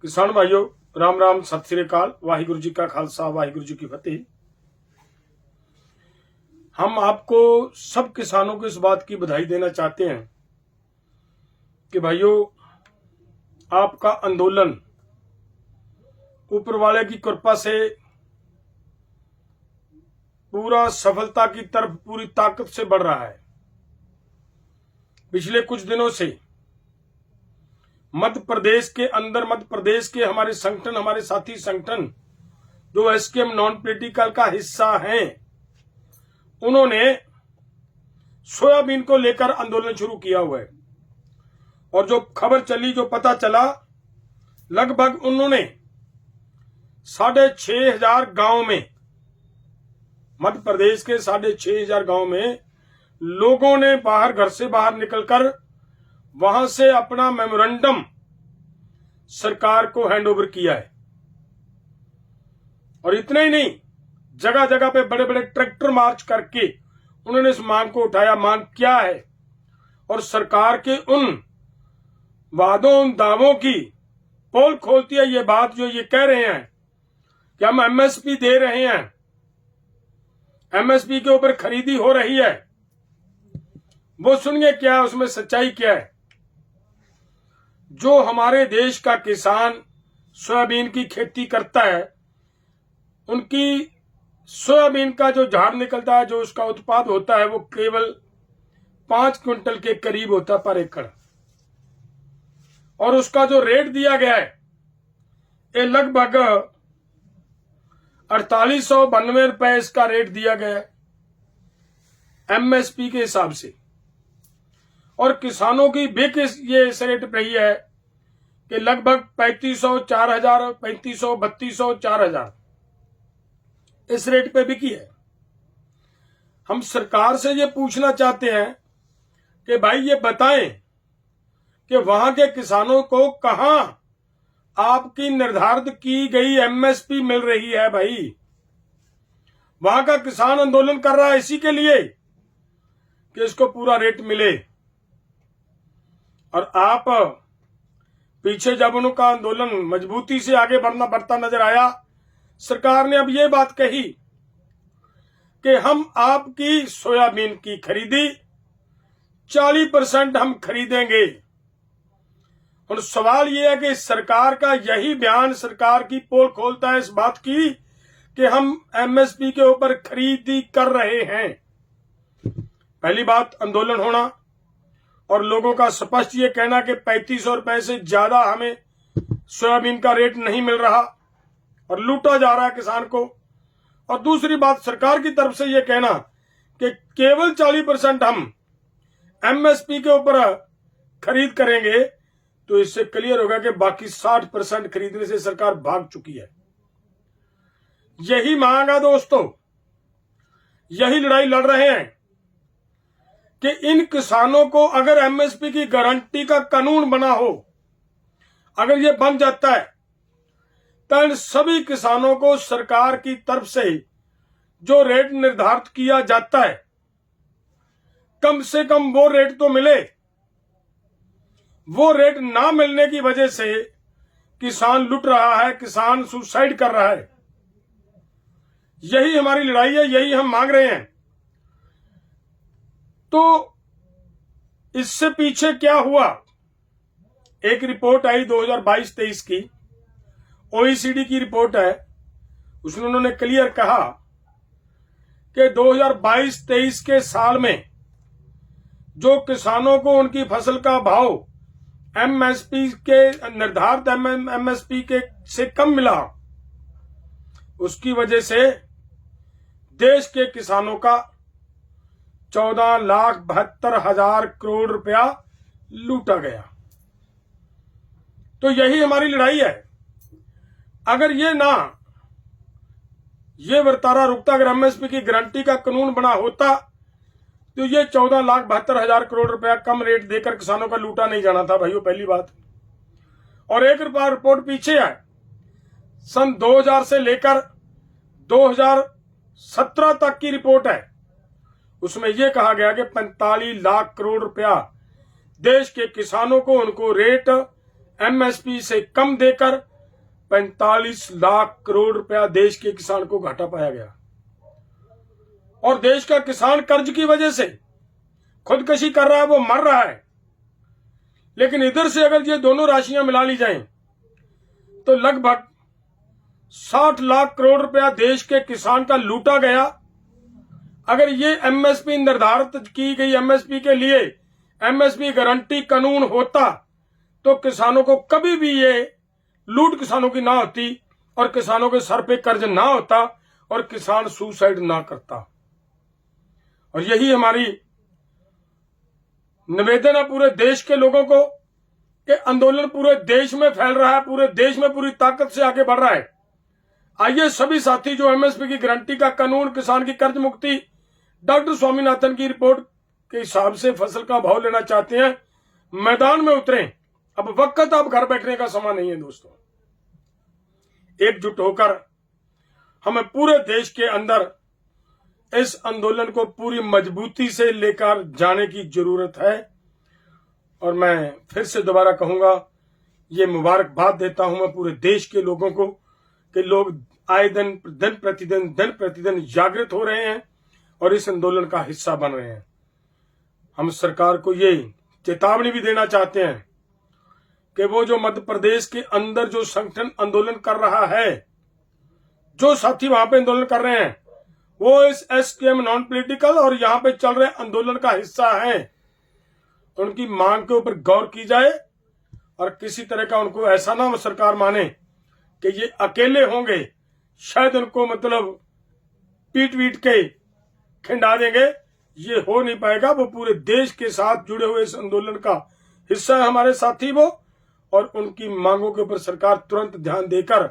किसान भाइयों, राम राम, सत श्री अकाल, वाहिगुरु जी का खालसा, वाहिगुरु जी की फतेह। हम आपको सब किसानों को इस बात की बधाई देना चाहते हैं कि भाइयों, आपका आंदोलन ऊपर वाले की कृपा से पूरा सफलता की तरफ पूरी ताकत से बढ़ रहा है। पिछले कुछ दिनों से मध्य प्रदेश के अंदर, मध्य प्रदेश के हमारे संगठन, हमारे साथी संगठन जो एसकेएम नॉन पॉलिटिकल का हिस्सा हैं, उन्होंने सोयाबीन को लेकर आंदोलन शुरू किया हुआ है। और जो खबर चली, जो पता चला, लगभग उन्होंने 6,500 गांव में, मध्य प्रदेश के 6,500 गांव में लोगों ने बाहर, घर से बाहर निकलकर वहां से अपना मेमोरेंडम सरकार को हैंडओवर किया है। और इतना ही नहीं, जगह जगह पे बड़े बड़े ट्रैक्टर मार्च करके उन्होंने इस मांग को उठाया। मांग क्या है? और सरकार के उन वादों, उन दावों की पोल खोलती है ये बात, जो ये कह रहे हैं कि हम एमएसपी दे रहे हैं, एमएसपी के ऊपर खरीदी हो रही है। वो सुनिए क्या है, उसमें सच्चाई क्या है। जो हमारे देश का किसान सोयाबीन की खेती करता है, उनकी सोयाबीन का जो झाड़ निकलता है, जो उसका उत्पाद होता है, वो केवल 5 क्विंटल के करीब होता है पर एकड़। और उसका जो रेट दिया गया है, ये लगभग 4892 रुपए इसका रेट दिया गया है एमएसपी के हिसाब से। और किसानों की बिक ये इस रेट पे ही है कि लगभग 3500, 4000, 3500, 3200, 4000 इस रेट पे बिकी है। हम सरकार से ये पूछना चाहते हैं कि भाई ये बताएं कि वहां के किसानों को कहां आपकी निर्धारित की गई एमएसपी मिल रही है। भाई, वहां का किसान आंदोलन कर रहा है इसी के लिए कि इसको पूरा रेट मिले। और आप पीछे जब उनका आंदोलन मजबूती से आगे बढ़ता नजर आया, सरकार ने अब ये बात कही कि हम आपकी सोयाबीन की खरीदी 40% हम खरीदेंगे। और सवाल यह है कि सरकार का यही बयान सरकार की पोल खोलता है इस बात की कि हम एमएसपी के ऊपर खरीदी कर रहे हैं। पहली बात, आंदोलन होना और लोगों का स्पष्ट ये कहना कि 3500 रुपए से ज्यादा हमें सोयाबीन का रेट नहीं मिल रहा और लूटा जा रहा है किसान को। और दूसरी बात, सरकार की तरफ से ये कहना कि केवल 40% हम एमएसपी के ऊपर खरीद करेंगे, तो इससे क्लियर होगा कि बाकी 60% खरीदने से सरकार भाग चुकी है। यही मांग है दोस्तों, यही लड़ाई लड़ रहे हैं कि इन किसानों को अगर एमएसपी की गारंटी का कानून बना हो, अगर ये बन जाता है, तो इन सभी किसानों को सरकार की तरफ से जो रेट निर्धारित किया जाता है, कम से कम वो रेट तो मिले। वो रेट ना मिलने की वजह से किसान लुट रहा है, किसान सुसाइड कर रहा है। यही हमारी लड़ाई है, यही हम मांग रहे हैं। तो इससे पीछे क्या हुआ? एक रिपोर्ट आई 2022-23 की, ओईसीडी की रिपोर्ट है। उसमें उन्होंने क्लियर कहा कि 2022-23 के साल में जो किसानों को उनकी फसल का भाव एमएसपी के निर्धारित एमएसपी के से कम मिला, उसकी वजह से देश के किसानों का 14,72,000 करोड़ रुपया लूटा गया। तो यही हमारी लड़ाई है। अगर ये वर्तारा रुकता, अगर एमएसपी की गारंटी का कानून बना होता, तो ये 14,72,000 करोड़ रुपया कम रेट देकर किसानों का लूटा नहीं जाना था भाइयों, पहली बात। और एक रिपोर्ट पीछे है, सन 2000 से लेकर 2017 तक की रिपोर्ट है। उसमें यह कहा गया कि 45 लाख करोड़ रुपया देश के किसानों को उनको रेट एमएसपी से कम देकर 45 लाख करोड़ रुपया देश के किसान को घाटा पाया गया। और देश का किसान कर्ज की वजह से खुदकशी कर रहा है, वो मर रहा है। लेकिन इधर से अगर ये दोनों राशियां मिला ली जाएं तो लगभग 60 लाख करोड़ रुपया देश के किसान का लूटा गया। अगर ये एमएसपी निर्धारित की गई एमएसपी के लिए एमएसपी गारंटी कानून होता तो किसानों को कभी भी ये लूट किसानों की ना होती और किसानों के सर पे कर्ज ना होता और किसान सुसाइड ना करता। और यही हमारी निवेदन है पूरे देश के लोगों को कि आंदोलन पूरे देश में फैल रहा है, पूरे देश में पूरी ताकत से आगे बढ़ रहा है। आइए सभी साथी जो एमएसपी की गारंटी का कानून, किसान की कर्ज मुक्ति, डॉक्टर स्वामीनाथन की रिपोर्ट के हिसाब से फसल का भाव लेना चाहते हैं, मैदान में उतरें। अब वक्त अब घर बैठने का समय नहीं है दोस्तों। एकजुट होकर हमें पूरे देश के अंदर इस आंदोलन को पूरी मजबूती से लेकर जाने की जरूरत है। और मैं फिर से दोबारा कहूंगा, ये मुबारकबाद देता हूं मैं पूरे देश के लोगों को कि लोग आए दिन प्रतिदिन जागृत हो रहे हैं और इस आंदोलन का हिस्सा बन रहे हैं। हम सरकार को ये चेतावनी भी देना चाहते हैं कि वो जो मध्य प्रदेश के अंदर जो संगठन आंदोलन कर रहा है, जो साथी वहां पे आंदोलन कर रहे हैं, वो इस एसकेएम नॉन पॉलिटिकल और यहां पे चल रहे आंदोलन का हिस्सा है। उनकी मांग के ऊपर गौर की जाए और किसी तरह का उनको ऐसा ना सरकार माने कि ये अकेले होंगे, शायद उनको मतलब पीट वीट के खिंडा देंगे। ये हो नहीं पाएगा। वो पूरे देश के साथ जुड़े हुए इस आंदोलन का हिस्सा है हमारे साथी वो, और उनकी मांगों के ऊपर सरकार तुरंत ध्यान देकर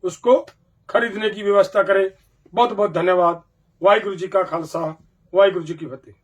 उसको खरीदने की व्यवस्था करे। बहुत बहुत धन्यवाद। वाहिगुरु जी का खालसा, वाहिगुरु जी की फतेह।